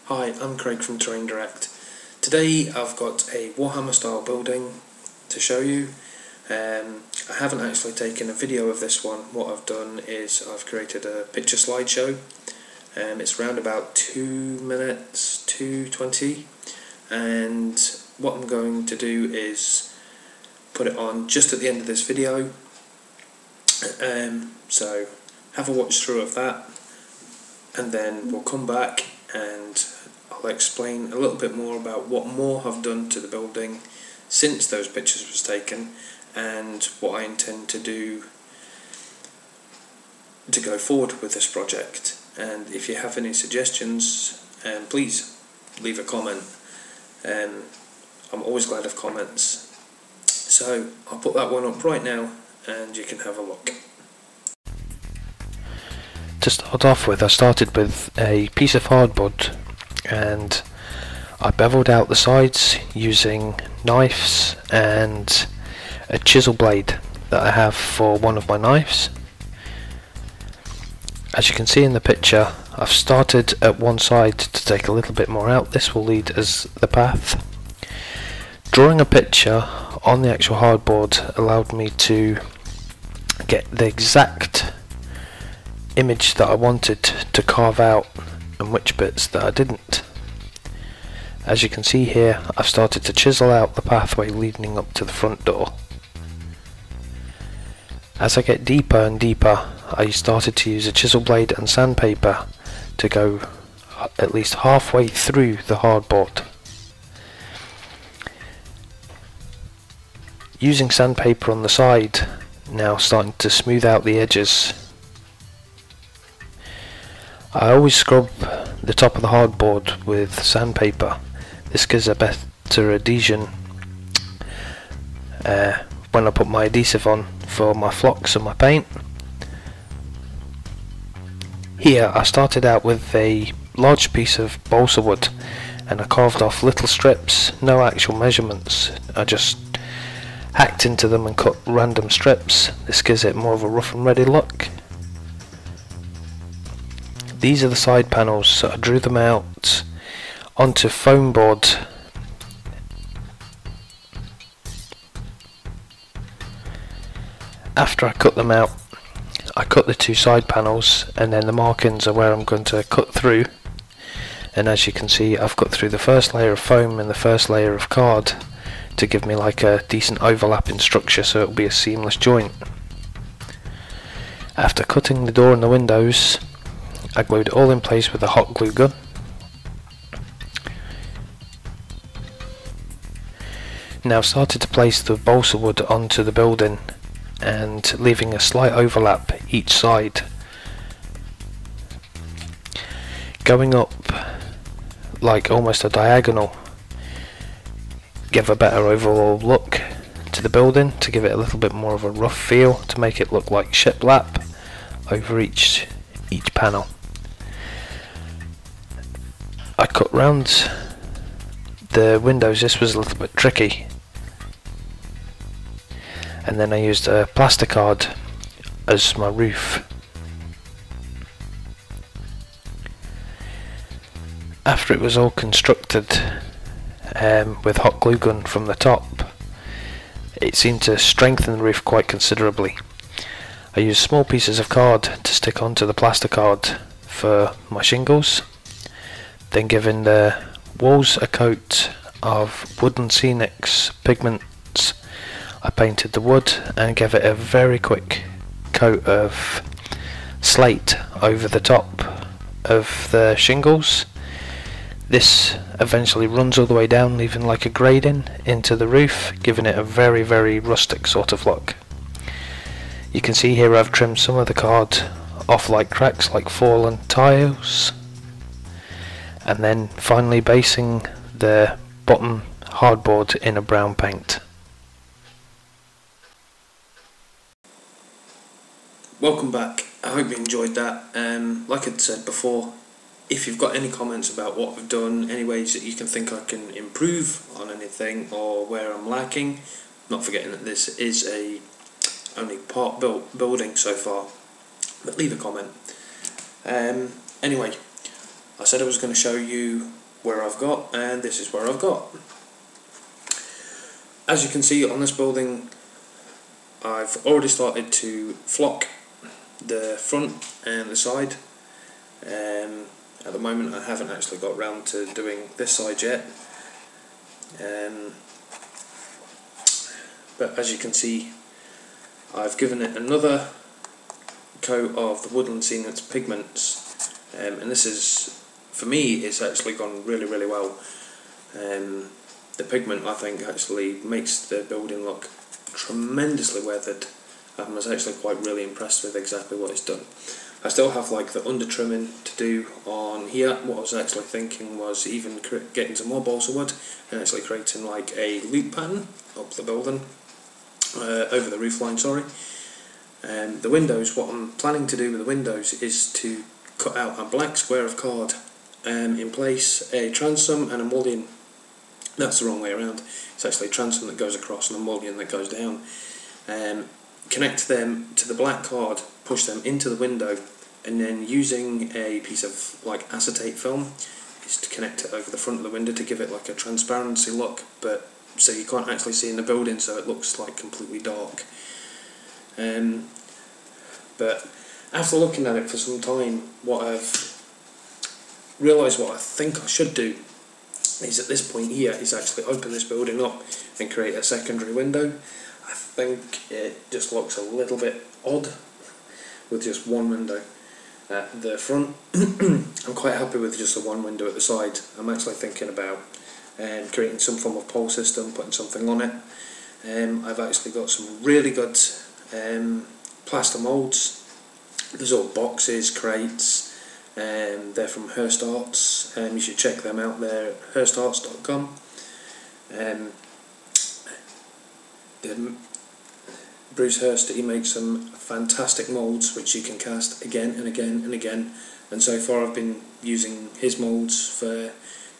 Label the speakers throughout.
Speaker 1: Hi, I'm Craig from Terrain Direct. Today I've got a Warhammer style building to show you. I haven't actually taken a video of this one. What I've done is I've created a picture slideshow. It's around about 2 minutes, 2:20, and what I'm going to do is put it on just at the end of this video. So have a watch through of that, and then we'll come back and I'll explain a little bit more about what more I've done to the building since those pictures was taken and what I intend to do to go forward with this project. And if you have any suggestions, please leave a comment. I'm always glad of comments. So I'll put that one up right now and you can have a look.
Speaker 2: To start off with, I started with a piece of hardboard and I beveled out the sides using knives and a chisel blade that I have for one of my knives. As you can see in the picture, I've started at one side to take a little bit more out. This will lead as the path. Drawing a picture on the actual hardboard allowed me to get the exact image that I wanted to carve out and which bits that I didn't. As you can see here, I've started to chisel out the pathway leading up to the front door. As I get deeper and deeper, I started to use a chisel blade and sandpaper to go at least halfway through the hardboard. Using sandpaper on the side, now starting to smooth out the edges. I always scrub the top of the hardboard with sandpaper. This gives a better adhesion when I put my adhesive on for my flocks and my paint. Here I started out with a large piece of balsa wood and I carved off little strips, no actual measurements. I just hacked into them and cut random strips. This gives it more of a rough and ready look. These are the side panels, so I drew them out onto foam board. After I cut them out, I cut the two side panels, and then the markings are where I'm going to cut through. And as you can see, I've cut through the first layer of foam and the first layer of card to give me like a decent overlapping structure, so it'll be a seamless joint. After cutting the door and the windows, I glued it all in place with a hot glue gun. Now I've started to place the balsa wood onto the building and leaving a slight overlap each side. Going up like almost a diagonal, give a better overall look to the building, to give it a little bit more of a rough feel, to make it look like shiplap over each panel. I cut round the windows. This was a little bit tricky, and then I used a plasticard as my roof. After it was all constructed with hot glue gun from the top, it seemed to strengthen the roof quite considerably. I used small pieces of card to stick onto the plasticard for my shingles, then giving the walls a coat of wooden scenics pigments. I painted the wood and gave it a very quick coat of slate over the top of the shingles. This eventually runs all the way down, leaving like a grading into the roof, giving it a very, very rustic sort of look. You can see here I've trimmed some of the card off like cracks, like fallen tiles, and then finally basing the bottom hardboard in a brown paint.
Speaker 1: Welcome back. I hope you enjoyed that. Like I'd said before, if you've got any comments about what I've done, any ways that you can think I can improve on anything or where I'm lacking, not forgetting that this is a only part building so far, but leave a comment. Anyway, I said I was going to show you where I've got, and this is where I've got. As you can see on this building, I've already started to flock the front and the side. At the moment I haven't actually got round to doing this side yet, but as you can see, I've given it another coat of the Woodland Scenics pigments, and this is, for me, it's actually gone really well. The pigment, I think, actually makes the building look tremendously weathered. I was actually quite really impressed with exactly what it's done. I still have like the under trimming to do on here. What I was actually thinking was even getting some more balsa wood and actually creating like a loop pattern up the building, over the roof line, sorry. The windows, what I'm planning to do with the windows is to cut out a black square of card and in place a transom and a mullion. That's the wrong way around. It's actually a transom that goes across and a mullion that goes down. Connect them to the black card, push them into the window, and then using a piece of like acetate film is to connect it over the front of the window to give it like a transparency look, but so you can't actually see in the building, so it looks like completely dark. But after looking at it for some time, what I've realised what I think I should do is at this point here is actually open this building up and create a secondary window. I think it just looks a little bit odd with just one window at the front. I'm quite happy with just the one window at the side. I'm actually thinking about creating some form of pole system, putting something on it. I've actually got some really good plaster moulds. There's all boxes, crates, they're from Hurst Arts, you should check them out, they're at hurstarts.com. Bruce Hurst, he makes some fantastic moulds which you can cast again and again and again, and so far I've been using his moulds for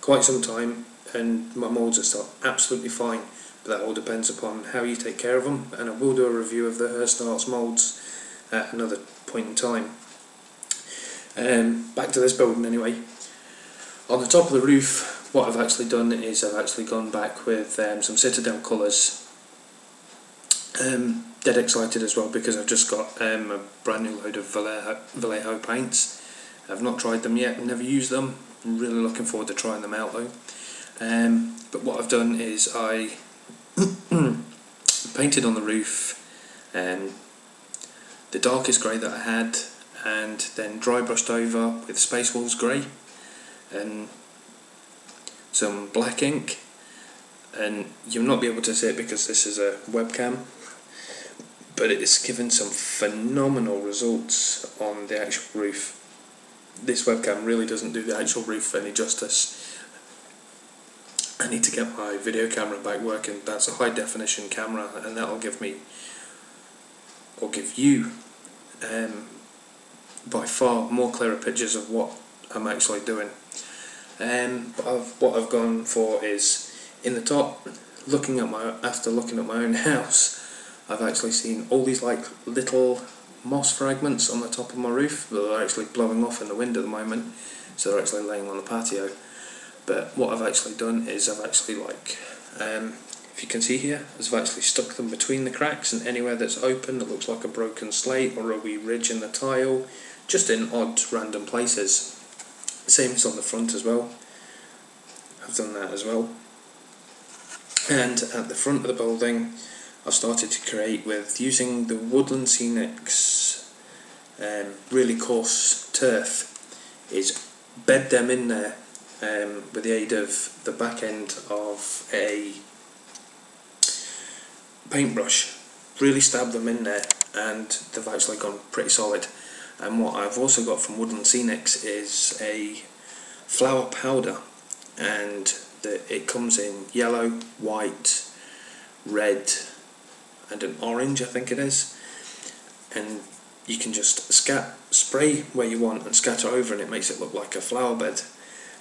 Speaker 1: quite some time and my moulds are still absolutely fine, but that all depends upon how you take care of them, and I will do a review of the Hurst Arts moulds at another point in time. Back to this building anyway. On the top of the roof, what I've actually done is I've actually gone back with some Citadel colours. Dead excited as well because I've just got a brand new load of Vallejo paints. I've not tried them yet, never used them. I'm really looking forward to trying them out though. But what I've done is I painted on the roof the darkest grey that I had, and then dry brushed over with Space Wolves grey and some black ink, and you'll not be able to see it because this is a webcam, but it's given some phenomenal results on the actual roof. This webcam really doesn't do the actual roof any justice. I need to get my video camera back working. That's a high definition camera, and that'll give me, or give you, by far more clearer pictures of what I'm actually doing. What I've gone for is in the top, after looking at my own house, I've actually seen all these like little moss fragments on the top of my roof that are actually blowing off in the wind at the moment, so they're actually laying on the patio. But what I've actually done is I've actually if you can see here, I've actually stuck them between the cracks, and anywhere that's open that looks like a broken slate or a wee ridge in the tile, just in odd random places. Same as on the front as well. I've done that as well. And at the front of the building I've started to create with using the Woodland Scenics really coarse turf, is bed them in there with the aid of the back end of a paintbrush, really stab them in there, and they've actually gone pretty solid. And what I've also got from Woodland Scenics is a flower powder, and it comes in yellow, white, red and an orange, I think it is, and you can just spray where you want and scatter over, and it makes it look like a flower bed.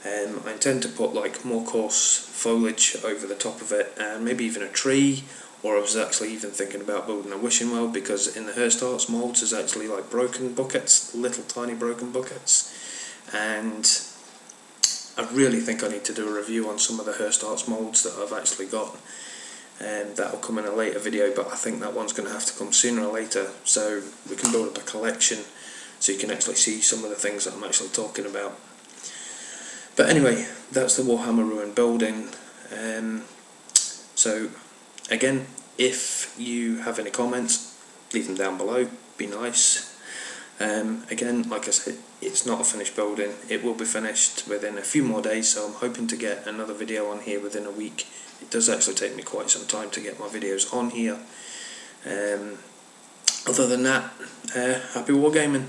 Speaker 1: I intend to put like more coarse foliage over the top of it, and maybe even a tree, or I was actually even thinking about building a wishing well, because in the Hurst Arts moulds there's actually like broken buckets, little tiny broken buckets, and I really think I need to do a review on some of the Hurst Arts moulds that I've actually got. That will come in a later video, but I think that one's going to have to come sooner or later, so we can build up a collection so you can actually see some of the things that I'm actually talking about. But anyway, that's the Warhammer Ruin building. So again, if you have any comments, leave them down below, be nice. Again, like I said, it's not a finished building. It will be finished within a few more days, so I'm hoping to get another video on here within a week. It does actually take me quite some time to get my videos on here. Other than that, happy wargaming.